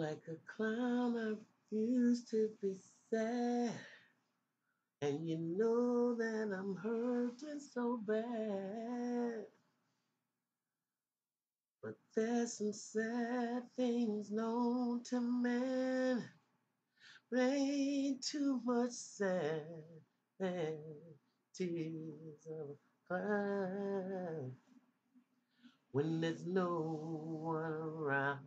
Like a clown, I refuse to be sad. And you know that I'm hurting so bad. But there's some sad things known to man. But ain't too much sad and tears of a clown when there's no one around.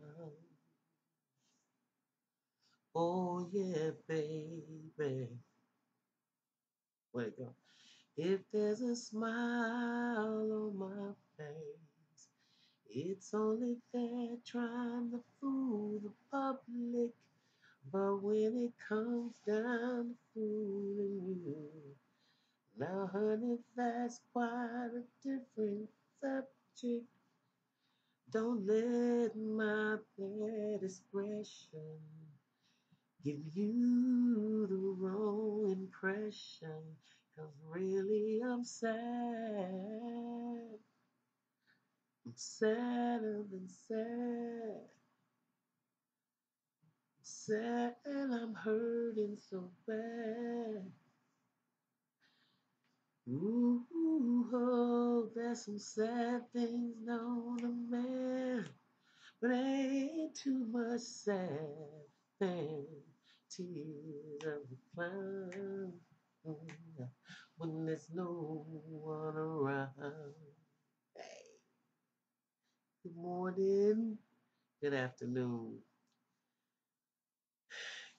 Oh yeah, baby. Where it go? If there's a smile on my face, it's only there trying to fool the public. But when it comes down to fooling you, now honey, that's quite a different subject. Don't let my bad expression give you the wrong impression. 'Cause really I'm sad. I'm sadder than sad. Sad and I'm hurting so bad. Ooh, oh, there's some sad things known to man. But ain't too much sad and tears of a clown when there's no one around. Hey, good morning, good afternoon,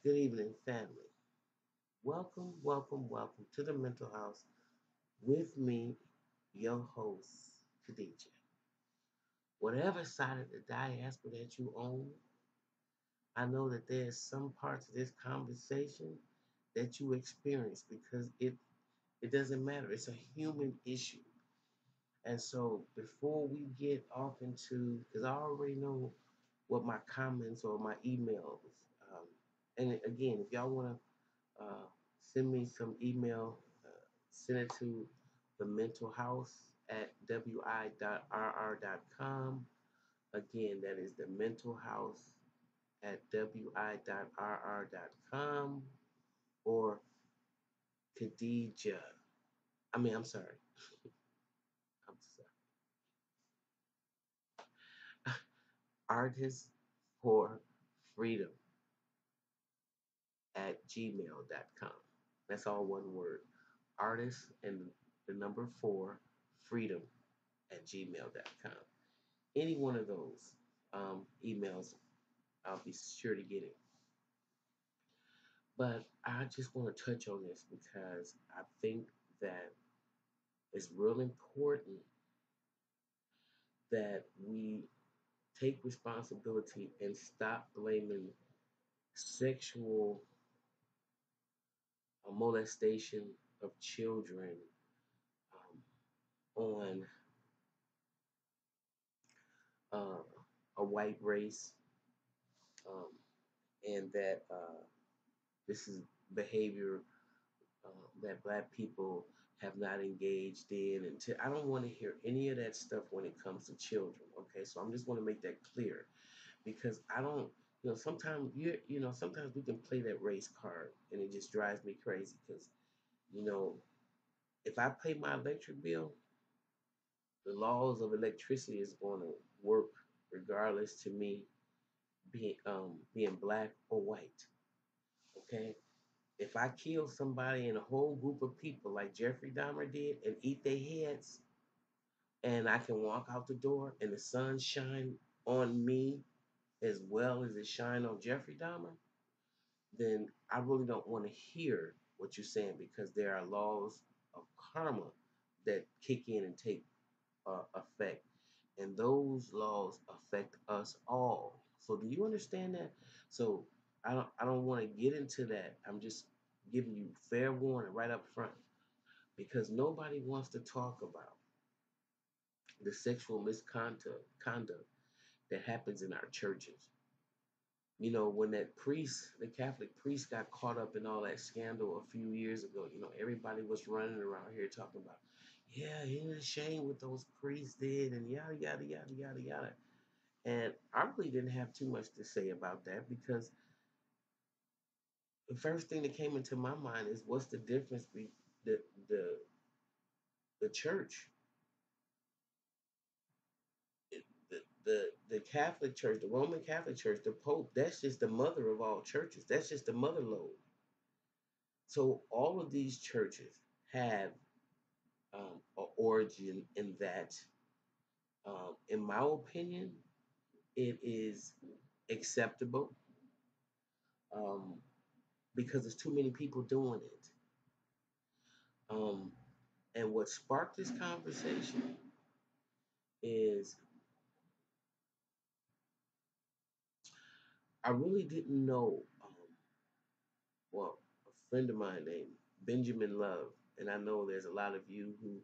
good evening, family. Welcome, welcome, welcome to the Mental House with me, your host, Khadija. Whatever side of the diaspora that you own, I know that there's some parts of this conversation that you experience because it doesn't matter. It's a human issue. And so before we get off into, because I already know what my comments or my emails, and again, if y'all want to send me some email, send it to the mental house at wi.rr.com. Again, that is the mental house at wi.rr.com or Khadija. I'm sorry. I'm sorry. Artists for Freedom at gmail.com. That's all one word. Artists and the number four, freedom at gmail.com. Any one of those emails, I'll be sure to get it. But I just want to touch on this because I think that it's real important that we take responsibility and stop blaming sexual molestation of children um, on uh, a white race, um, and that this is behavior that black people have not engaged in. I don't want to hear any of that stuff when it comes to children. Okay, so I'm just want to make that clear because I don't. Sometimes sometimes we can play that race card, and it just drives me crazy because you know, if I pay my electric bill, the laws of electricity is going to work regardless to me being black or white. Okay, if I kill somebody in a whole group of people like Jeffrey Dahmer did and eat their heads, and I can walk out the door and the sun shine on me as well as it shine on Jeffrey Dahmer, then I really don't want to hear what you're saying because there are laws of karma that kick in and take effect, and those laws affect us all. So do you understand that? So I don't want to get into that. I'm just giving you fair warning right up front because nobody wants to talk about the sexual misconduct conduct that happens in our churches. When that priest, the Catholic priest, got caught up in all that scandal a few years ago, everybody was running around here talking about, yeah, he ain't ashamed what those priests did, and yada, yada, yada, yada, yada. And I really didn't have too much to say about that because the first thing that came into my mind is what's the difference between the the the church, the Catholic Church, the Roman Catholic Church, the Pope. That's just the mother of all churches. That's just the mother lode. So all of these churches have an origin in that. In my opinion, it is acceptable um, because there's too many people doing it. Um, and what sparked this conversation is I really didn't know. Well, a friend of mine named Benjamin Love, and I know there's a lot of you who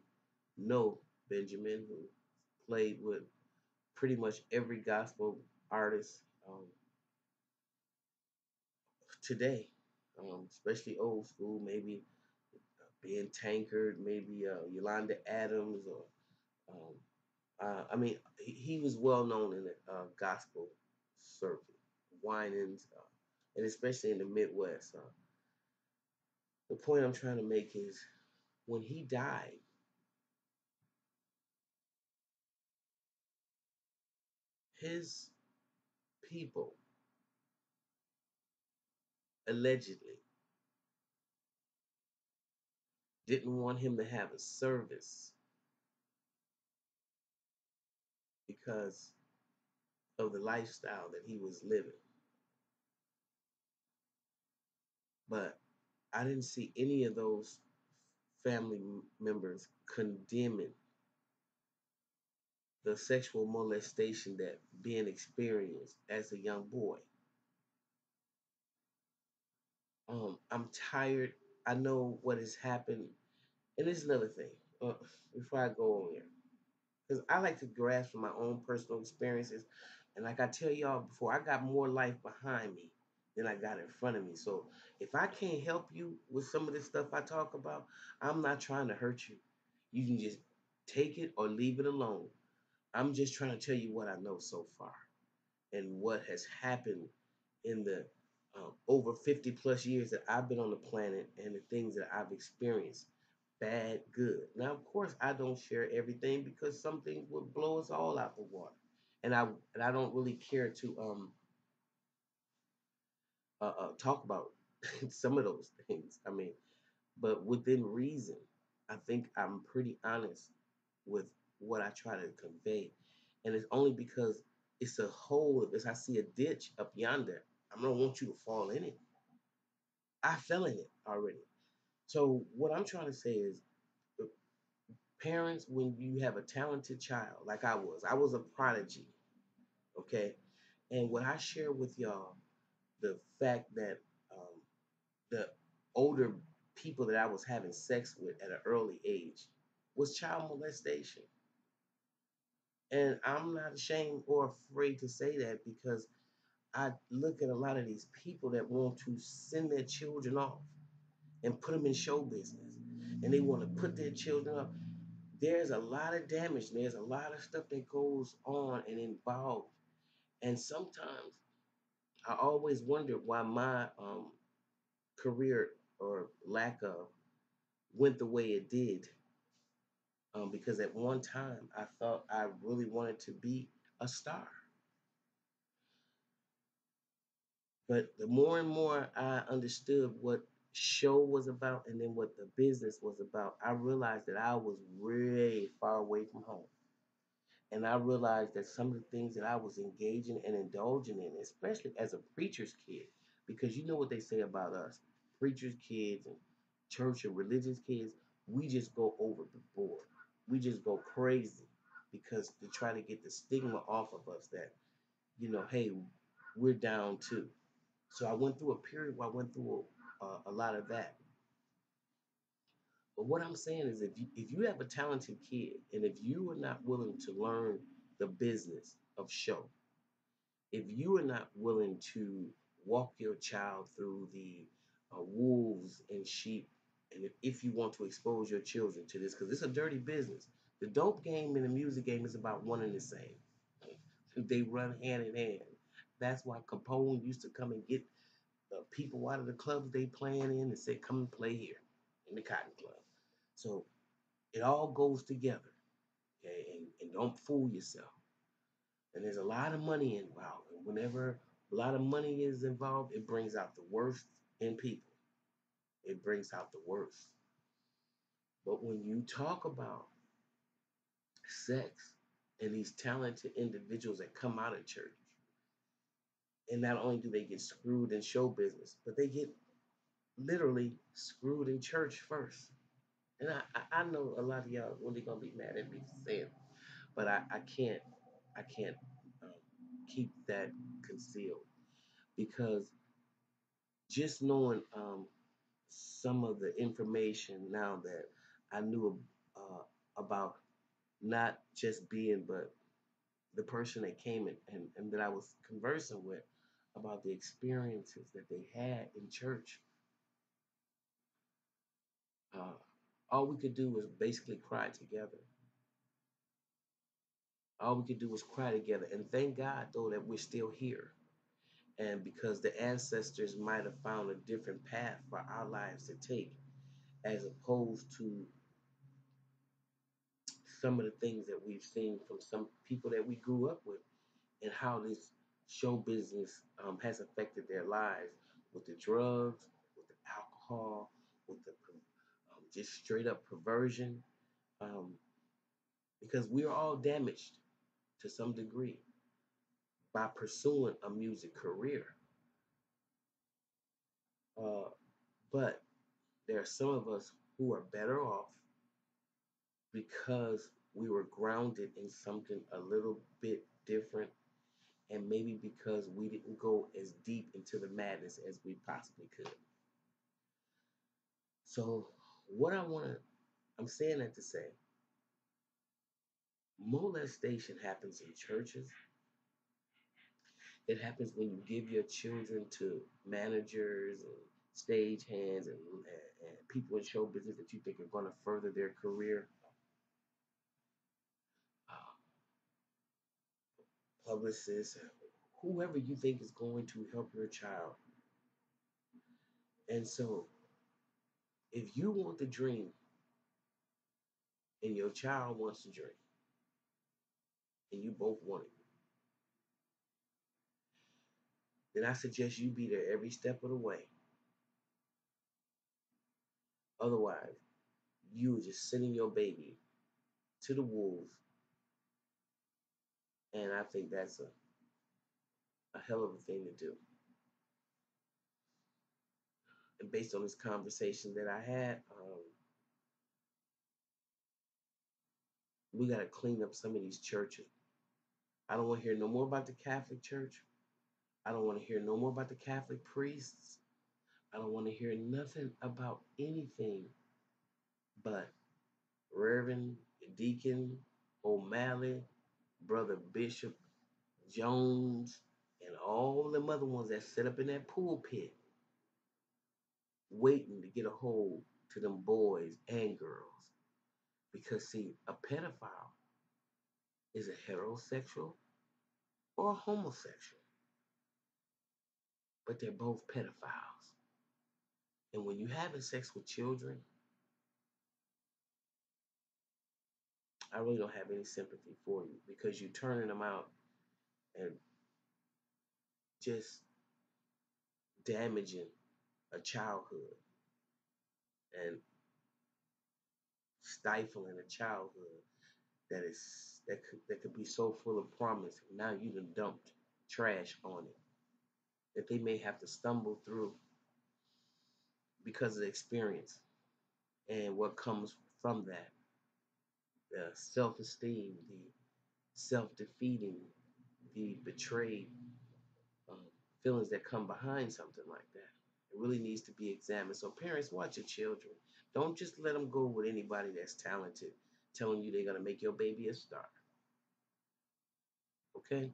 know Benjamin, who played with pretty much every gospel artist today, especially old school, maybe being Tankard, maybe Yolanda Adams, or I mean, he was well known in the gospel circuit, Winans, and especially in the Midwest. The point I'm trying to make is when he died, his people allegedly didn't want him to have a service because of the lifestyle that he was living. But I didn't see any of those family members condemning the sexual molestation that being experienced as a young boy. I'm tired. I know what has happened, and this is another thing. Before I go on here, because I like to grasp from my own personal experiences, and like I tell y'all before, I got more life behind me than I got in front of me. So if I can't help you with some of this stuff I talk about, I'm not trying to hurt you. You can just take it or leave it alone. I'm just trying to tell you what I know so far and what has happened in the over 50 plus years that I've been on the planet and the things that I've experienced, bad, good. Now, of course, I don't share everything because some things would blow us all out the water, and I don't really care to talk about some of those things. I mean, but within reason, I think I'm pretty honest with what I try to convey, and it's only because it's a hole. As I see a ditch up yonder, I don't want you to fall in it. I fell in it already. So what I'm trying to say is, uh, parents, when you have a talented child, like I was a prodigy, okay. And what I share with y'all, the fact that um, the older people that I was having sex with at an early age was child molestation. And I'm not ashamed or afraid to say that because I look at a lot of these people that want to send their children off and put them in show business. And they want to put their children up. There's a lot of damage. There's a lot of stuff that goes on and involved. And sometimes I always wondered why my career or lack of went the way it did. Because at one time I thought I really wanted to be a star. But the more and more I understood what show was about and then what the business was about, I realized that I was really far away from home. And I realized that some of the things that I was engaging and indulging in, especially as a preacher's kid, because you know what they say about us, preacher's kids and church and religious kids, we just go over the board. We just go crazy because to try to get the stigma off of us that, hey, we're down too. So I went through a period where I went through a lot of that. But what I'm saying is, if you have a talented kid, and if you are not willing to learn the business of show, if you are not willing to walk your child through the wolves and sheep, and if you want to expose your children to this, because it's a dirty business. The dope game and the music game is about one and the same. They run hand in hand. That's why Capone used to come and get the people out of the clubs they playing in and say, "Come and play here in the Cotton Club." So it all goes together, okay? And don't fool yourself. And there's a lot of money involved. And whenever a lot of money is involved, it brings out the worst in people. It brings out the worst. But when you talk about sex and these talented individuals that come out of church, and not only do they get screwed in show business, but they get literally screwed in church first. And I know a lot of y'all really gonna be mad at me for saying, but I can't um, keep that concealed because just knowing some of the information now that I knew about not just being, but the person that came and that I was conversing with about the experiences that they had in church. Uh, all we could do was basically cry together. All we could do was cry together. And thank God, though, that we're still here. And because the ancestors might have found a different path for our lives to take, as opposed to some of the things that we've seen from some people that we grew up with, and how this show business has affected their lives with the drugs, with the alcohol, with the just straight up perversion, um, because we're all damaged to some degree by pursuing a music career. Uh, but there are some of us who are better off because we were grounded in something a little bit different, and maybe because we didn't go as deep into the madness as we possibly could. So, what I'm saying that to say, molestation happens in churches. It happens when you give your children to managers and stage hands and people in show business that you think are going to further their career. Uh, Publicists, whoever you think is going to help your child. And so, if you want the dream and your child wants the dream, and you both want it, then I suggest you be there every step of the way. Otherwise, you are just sending your baby to the wolves, and I think that's a hell of a thing to do. And based on this conversation that I had, we got to clean up some of these churches. I don't want to hear no more about the Catholic Church. I don't want to hear no more about the Catholic priests. I don't want to hear nothing about anything but Reverend Deacon O'Malley, Brother Bishop Jones, and all them other ones that sit up in that pulpit waiting to get a hold to them boys and girls. Because, see, a pedophile is a heterosexual or a homosexual, but they're both pedophiles. And when you're having sex with children, I really don't have any sympathy for you because you're turning them out and just damaging a childhood and stifling a childhood that could be so full of promise. Now you done dumped trash on it that they may have to stumble through because of the experience and what comes from that, the self-esteem, the self-defeating, the betrayed um, feelings that come behind something like that. It really needs to be examined. So parents, watch your children. Don't just let them go with anybody that's talented, telling you they're gonna make your baby a star. Okay?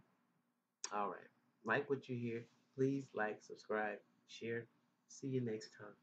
All right. Like what you hear. Please like, subscribe, share. See you next time.